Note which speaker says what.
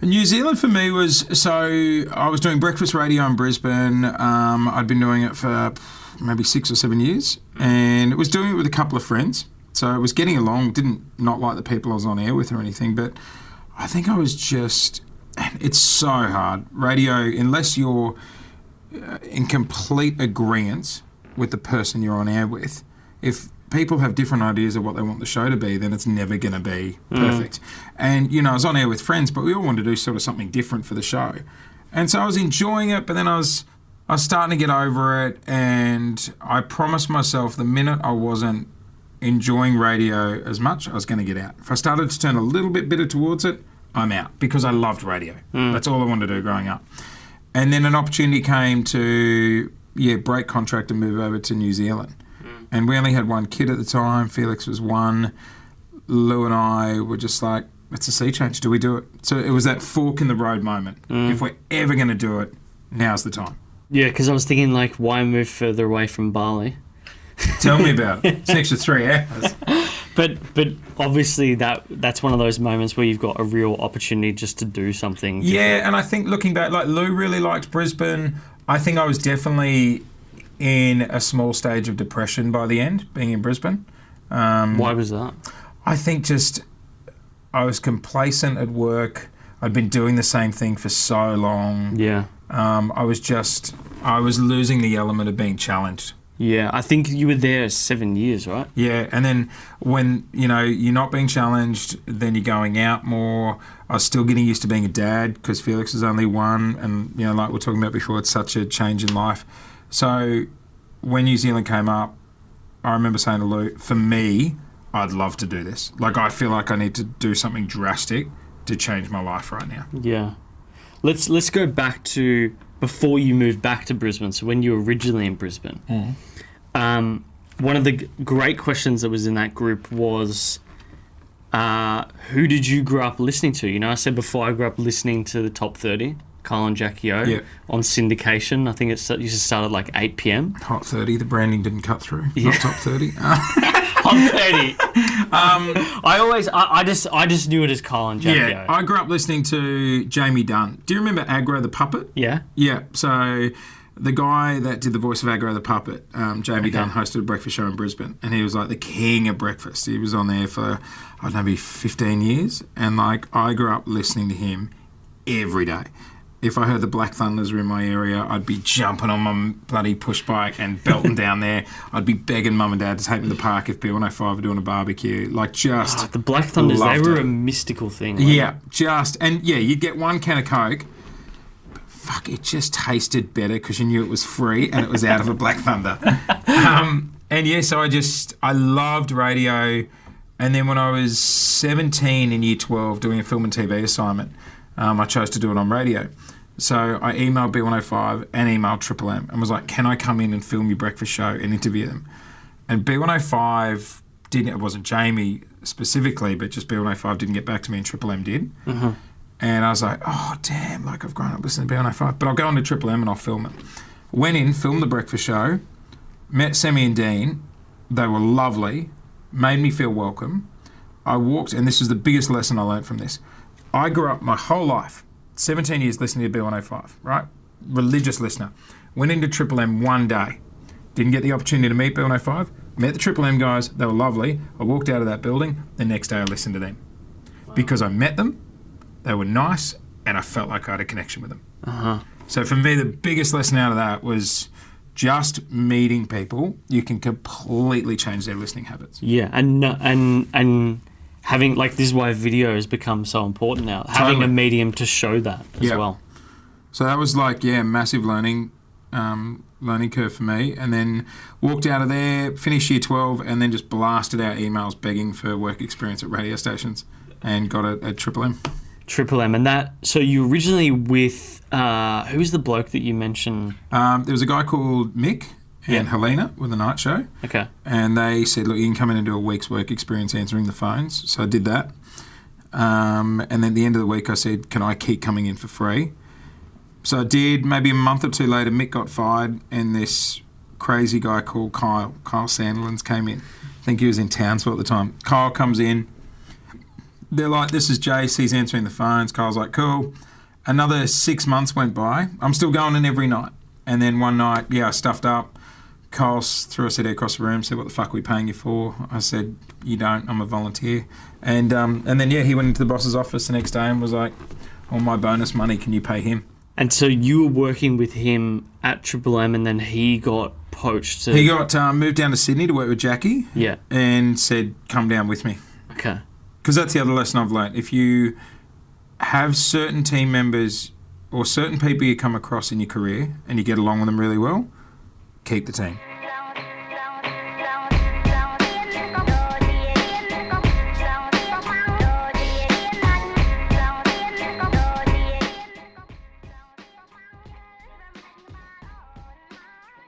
Speaker 1: New Zealand for me was, so I was doing breakfast radio in Brisbane. I'd been doing it for maybe 6 or 7 years, and was doing it with a couple of friends. So I was getting along, didn't not like the people I was on air with or anything, but I think I was just, it's so hard. Radio, unless you're in complete agreement with the person you're on air with, if people have different ideas of what they want the show to be, then it's never going to be perfect. And, I was on air with friends, but we all wanted to do sort of something different for the show. And so I was enjoying it, but then I was starting to get over it, and I promised myself the minute I wasn't enjoying radio as much, I was going to get out. If I started to turn a little bit bitter towards it, I'm out, because I loved radio. That's all I wanted to do growing up. And then an opportunity came to, break contract and move over to New Zealand. And we only had one kid at the time. Felix was one. Lou and I were just like, it's a sea change. Do we do it? So it was that fork in the road moment. If we're ever going to do it, now's the time.
Speaker 2: Yeah, because I was thinking, why move further away from Bali?
Speaker 1: Tell me about it. It's an extra 3 hours.
Speaker 2: But obviously that's one of those moments where you've got a real opportunity just to do something different.
Speaker 1: Yeah, and I think looking back, Lou really liked Brisbane. I think I was definitely in a small stage of depression by the end, being in Brisbane.
Speaker 2: Why was that?
Speaker 1: I think just I was complacent at work. I'd been doing the same thing for so long.
Speaker 2: Yeah.
Speaker 1: I was losing the element of being challenged.
Speaker 2: Yeah, I think you were there 7 years, right?
Speaker 1: Yeah, and then when, you're not being challenged, then you're going out more. I was still getting used to being a dad because Felix is only one, and, like we were talking about before, it's such a change in life. So when New Zealand came up, I remember saying to Lou, for me, I'd love to do this. I feel like I need to do something drastic to change my life right now.
Speaker 2: Yeah. Let's go back to before you moved back to Brisbane, so when you were originally in Brisbane. One of the great questions that was in that group was, who did you grow up listening to? I said before I grew up listening to the Top 30. Kyle and Jackie O on syndication. I think it used to start at 8 p.m.
Speaker 1: Hot 30, the branding didn't cut through.
Speaker 2: Yeah.
Speaker 1: Not Top 30.
Speaker 2: Hot 30. I just knew it as Kyle and Jackie O.
Speaker 1: I grew up listening to Jamie Dunn. Do you remember Aggro the Puppet?
Speaker 2: Yeah.
Speaker 1: Yeah, so the guy that did the voice of Aggro the Puppet, Jamie Dunn, hosted a breakfast show in Brisbane, and he was the king of breakfast. He was on there for, I don't know, maybe 15 years, and I grew up listening to him every day. If I heard the Black Thunders were in my area, I'd be jumping on my bloody push bike and belting down there. I'd be begging Mum and Dad to take me to the park if B105 were doing a barbecue.
Speaker 2: The Black Thunders, they were a mystical thing.
Speaker 1: Yeah, you'd get one can of Coke. But fuck, it just tasted better because you knew it was free and it was out of a Black Thunder. So I loved radio. And then when I was 17 in year 12 doing a film and TV assignment, I chose to do it on radio. So I emailed B105 and emailed Triple M and was like, can I come in and film your breakfast show and interview them? And B105 didn't, it wasn't Jamie specifically, but just B105 didn't get back to me and Triple M did. And I was like, oh, damn, I've grown up listening to B105, but I'll go on to Triple M and I'll film it. Went in, filmed the breakfast show, met Semi and Dean. They were lovely, made me feel welcome. I walked, and this was the biggest lesson I learned from this. I grew up my whole life, 17 years listening to B105, right? Religious listener. Went into Triple M one day. Didn't get the opportunity to meet B105. Met the Triple M guys. They were lovely. I walked out of that building. The next day I listened to them. Because I met them, they were nice, and I felt like I had a connection with them. So for me, the biggest lesson out of that was just meeting people. You can completely change their listening habits.
Speaker 2: Yeah, and having, this is why video has become so important now. Totally. Having a medium to show that as well.
Speaker 1: So that was massive learning curve for me. And then walked out of there, finished year 12, and then just blasted out emails begging for work experience at radio stations and got it at Triple M.
Speaker 2: Triple M. And that, so you originally with, who was the bloke that you mentioned?
Speaker 1: There was a guy called Mick and Helena with the night show.
Speaker 2: Okay.
Speaker 1: And they said, look, you can come in and do a week's work experience answering the phones. So I did that. And then at the end of the week, I said, can I keep coming in for free? So I did. Maybe a month or two later, Mick got fired, and this crazy guy called Kyle Sandilands came in. I think he was in Townsville at the time. Kyle comes in, they're like, this is Jase, he's answering the phones. Kyle's like, cool. Another 6 months went by. I'm still going in every night. And then one night, I stuffed up. Kyle threw us across the room, said, what the fuck are we paying you for? I said, you don't, I'm a volunteer. And then, he went into the boss's office the next day and was like, all my bonus money, can you pay him?
Speaker 2: And so you were working with him at Triple M, and then he got poached to...
Speaker 1: He got moved down to Sydney to work with Jackie.
Speaker 2: Yeah.
Speaker 1: And said, come down with me.
Speaker 2: Okay.
Speaker 1: Because that's the other lesson I've learned. If you have certain team members or certain people you come across in your career and you get along with them really well, keep the team.